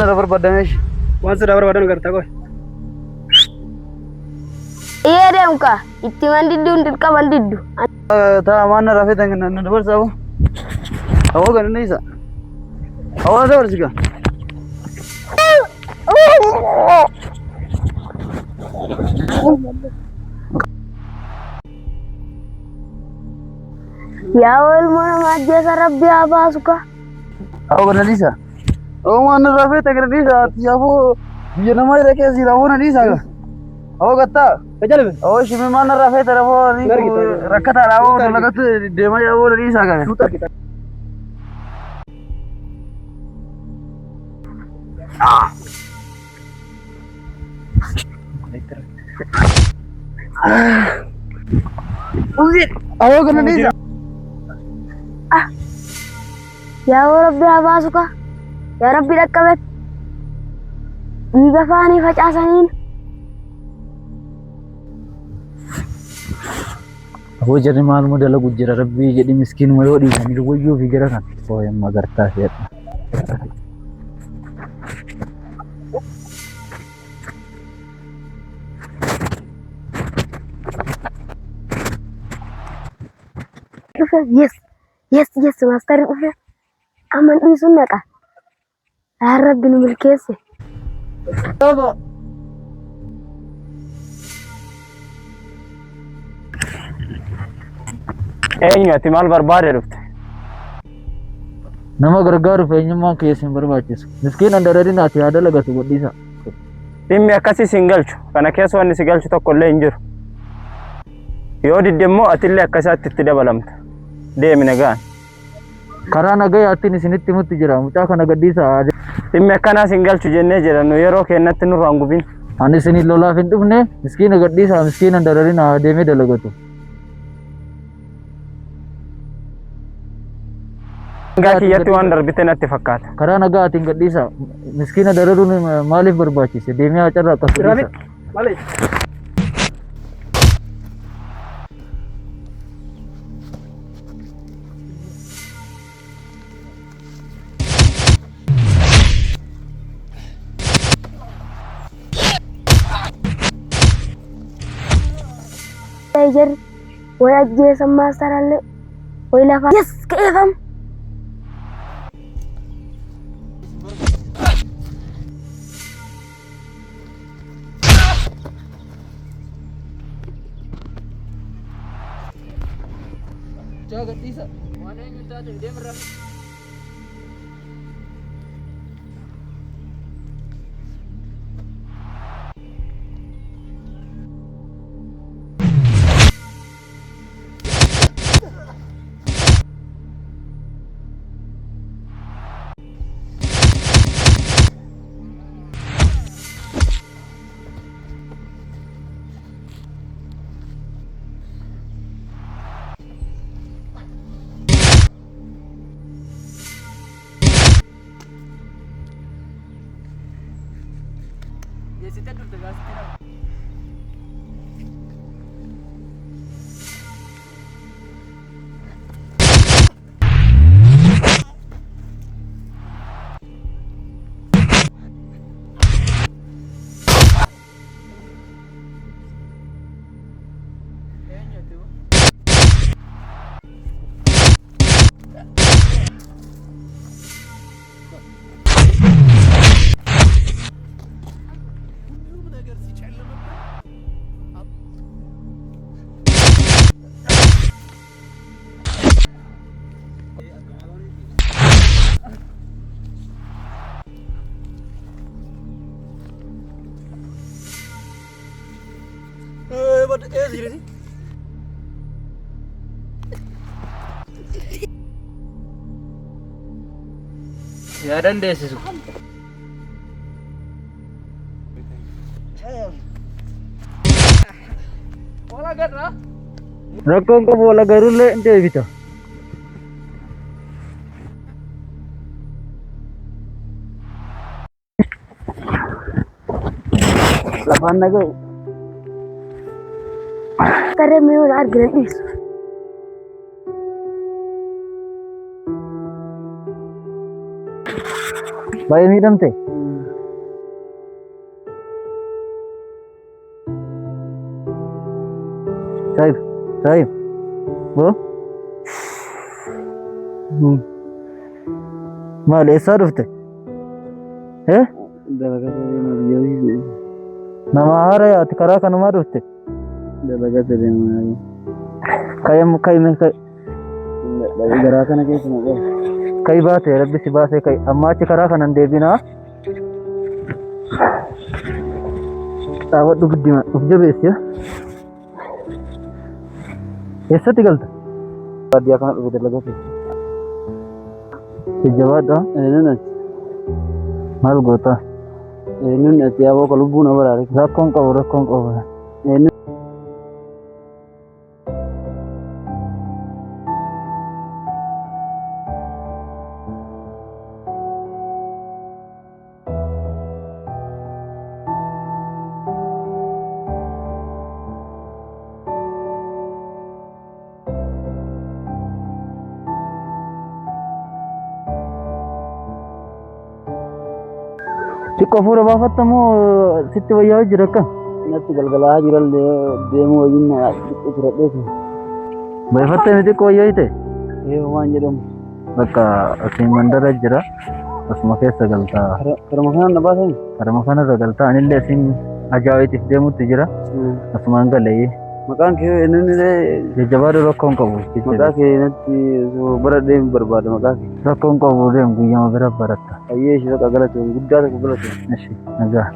रबर बदमेश कौन सा रबर बटन करता कोई iya deh muka itu mandidu untuk kau mandidu था मान रफे तंग न रबर साहब आओ गन नहीं सा आओ जा Varshika ya awal mana aja sarap dia apa suka आओ गन नहीं सा आओ मान रफे तंग नहीं सा या वो ये नमः रखे सी रहो नहीं सा आओ गत्ता चल बे आओ शिमे मान रफे तेरा वो नहीं रखा था आओ लगत डेमा या वो नहीं सा का सूता की आओ गन नहीं सा ya awal dia apa suka ya rabbi dak kabet Iga fani facasanin Aku jadi malu modal lagu jera rabbi jadi miskin mayo di sini wayo fikira kan oh yang magarta ya yes master aman isun ka harap binumul kese एंगे तिमाल बर्बाद है रुकते nama gargaru fanya ma ke sin barbace su miskin da rari na tiya dalaga su gudi sa timmi akasi singalchu kana keso wani singalchu tokko le injiru yodi demmo atille akasatti tidabalamta deemina gaan karana ga yatti ni sinitti mutti jira muta kana gadi sa timmi akana singalchu jenne jira no yero kennatti nu rangubin ani sini lola fin dufne miskin gadi sa miskin da rari na deeme dalaga tu Gaki yatti waan darbite natti fakkaata. Karaa nagaa atiin gadhiisa. Miskiina dararuun maaliif barbaachise? Deemee acarraa akka fudhisa. Maaliif? Tiger woy ajjeesan maastarallee woy lafa yes ka'eefam Jaga gadhiisa. Waan eenyu taate deemirra. Kita duduk gas tidak. What is it? Ya dan desa su. Bola garra? Rakon ko bola garulle ente bita. Lapan naga. Kare me unar grandis Bayi ni damte. Saib. Bo? Maal eessaa dhufte? Dalagata deemaa biyya biyya. Nama haara yaati karaa kanumaa dhufte? Dalagata deemaa. Kayi Garaa kana keessa naqee. Kayi baate rabbi si baasee kayi amma achi karaa kanan deebinaa. Dhaabadhu guddima uf jabeessi. Eessatti galta? Baadiyyaa kana dhufe dalagate. Jajjabaadha. Eenyuun ati? Maal goota? Eenyuun ati yaaboo ka lubbuu na baraare. Rakkoon qabu. Eenyuun. Xiqqoo fuula baafattamoo sitti wayyaa jira akka? Natti galgalaa jirallee deemuu wajjin xiqqoo turadheetu. Baafattee miti xiqqoo wayyaa ta'e? Waan jedhamu. Bakka asiin mandara jira. Asuma keessa galtaa. Karama kanaan na baasanii? Karama kanarra galtaa. Anillee asiin ajaa'ibaatiif deemutti jira. Asumaan galee. Maqaan kee eenyuunillee jajjabaadhu rakkoon qabu. maqaa kee natti bara deemu barbaada maqaa kee. Rakkoon qabu deemu guyyama bira baratta. Ayyee ishee tokko galate guddaa tokko galate. Eshi nagaa.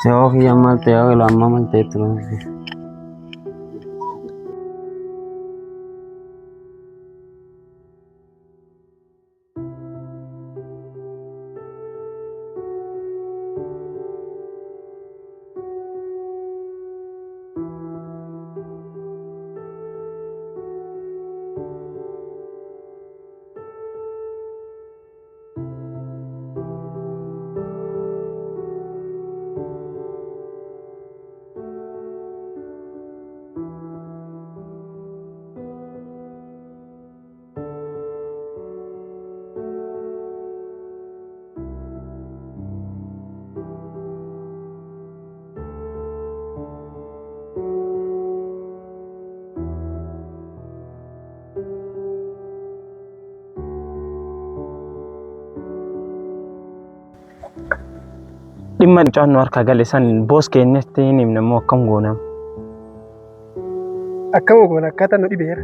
Sewa kiyya maal ta'e haa ilaa amma maal ta'e ture. Dhimma mucaan harka gale san boos keenyatti hin himne immoo akkam goonam. Akkam goona akkaataa nu dhibeera.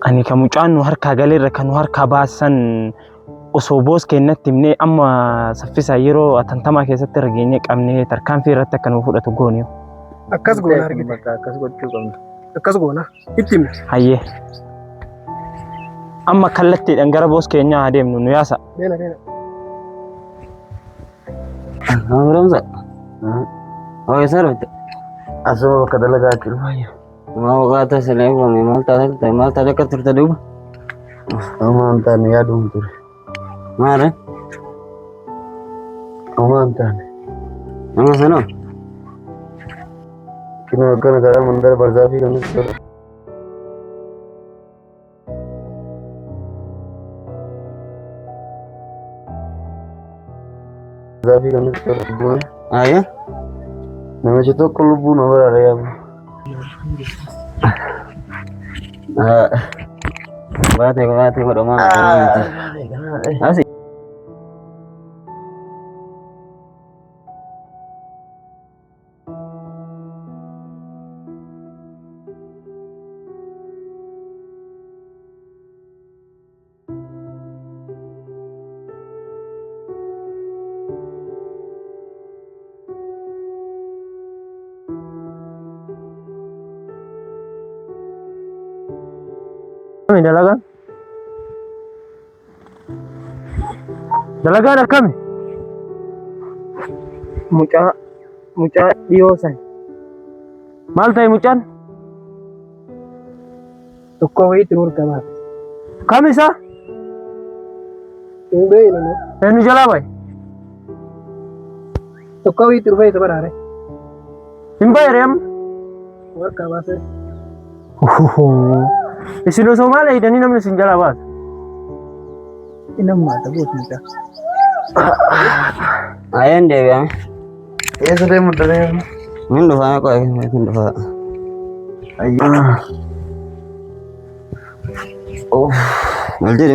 Ani kan mucaan harka galeerra kan harka baasan osoo boos keenyatti himne amma saffisa yeroo atantamaa keessatti argeenye qabnee tarkaanfii irratti akka nu fudhatu goone. Akkas goona argite. Akkas gochuu qabna. Akkas goona itti himne. Hayyee. Amma kallattiidhaan gara boos keenyaa adeemnu nu yaasa. Beena. Ramza. Oh, ya sabes. Asuma bakka dalagaa jiru. Mau kata selebgram mal tadi kan turta dulu. Amantaan yaaduun ture. Mana? Amantaan. Mana sana? Kini akkana karaa mandara barzaafi kan nuti Zafi kan nuti bu'an. Ya? Namichi tokko lubbuu nama baraare yaabu. Baate godha maal. Asii. Kami dalagaan akkami? Mucaa dhiyoo san. Maal ta'e mucaan? Tokko wayiitti nu argamaa. Kam isa? Hin beeyna no. Eenyu jalaa baye? Tokko wayiitti dhufee isa baraare. Hin bayre amma? Warqaa baasee. Isin osoo maal eegdanii namni isin jalaa baasa? Inammaata boosnicha. Ayaan deebi'ame. Eessa deemu daree? Min dhufaa qo'e min dhufaa. Ayyaa. Maal jedhi.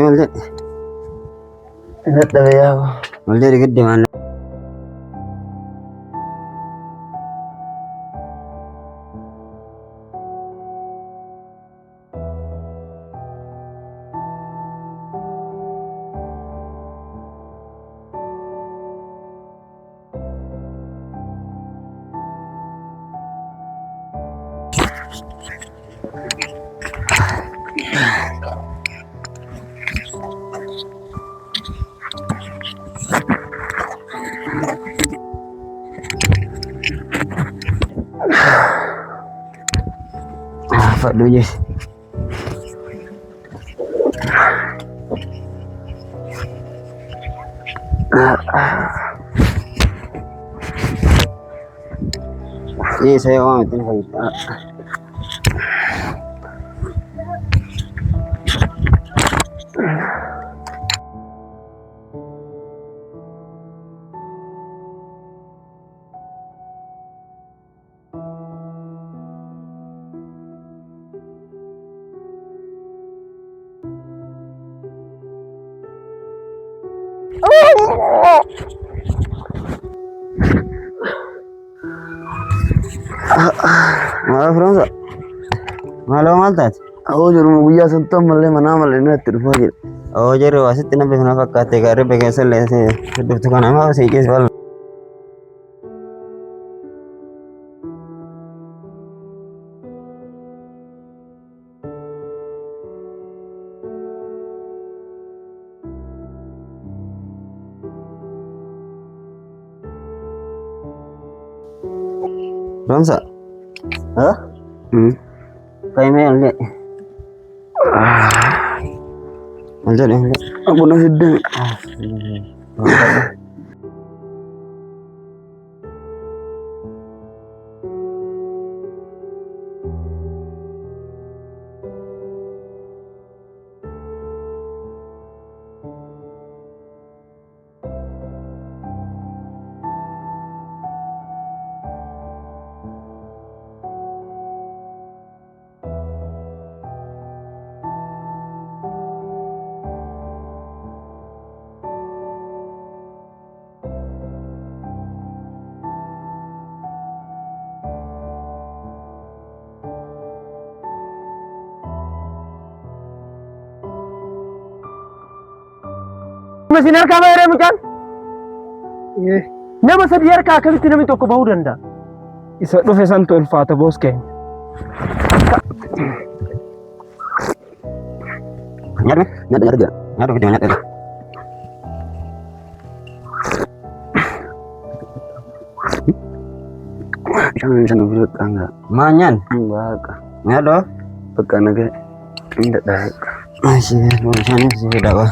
Dadhabe yaa. Maal jedhi giddi maal. Fadhu je. Ini saya orang itu nak. Malah Fransa. Malah maltat. Oh juru buya sentuh malah mana malah ni terus aja. Oh juru asyik tina behna fakkat tegare begesel lese. Sedih tu kan ama sih kes bal. Fransa. Hah? Kayak mel deh. Mel deh. Aku nak sedang. Mesin harka bayar mucan? Iya. Nama sedih harka kami tidak minta kau bau danda. Isa do fesan to ulfata bos ke. Nyar aja. Nyar ke nyar. Jangan urut angga. Manyan. Enggak. Nyar do. Pekan aja. Tidak dah. Masih urusannya sih dah.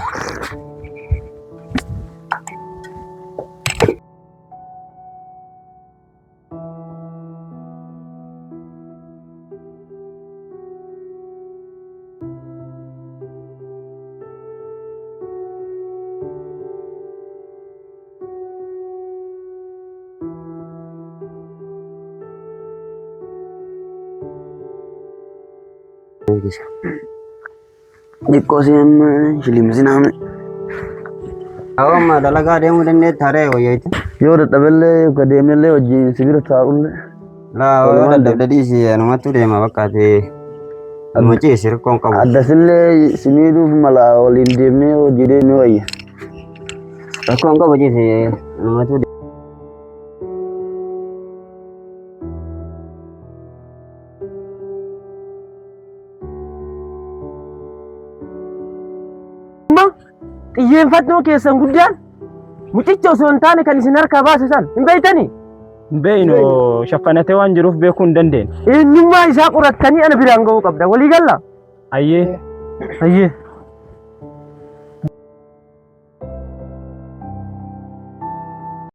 Dikko sih film sih namanya. Awak mah dalaga dia muda ni thare hoy itu. Yo udah tabelle ke dia mele oji sibir taul. Lah awak dah dari sih nama tu dia mah bakati. Almaci sir kong kau. Ada sile sini tu malah olin dia ni oji dia ni hoy. Aku angkat baca sih nama tu. Iyen fatno keessan guddaan mucicha osoo hin taane kan isin harkaa baase san hin beeytanii? Hin beeynu shaffanatee waan jiruuf beekuu hin dandeenye. Eenyummaa isaa qorattanii ana biraan ga'uu qabda. Walii galla? Ayyee. Ayyee.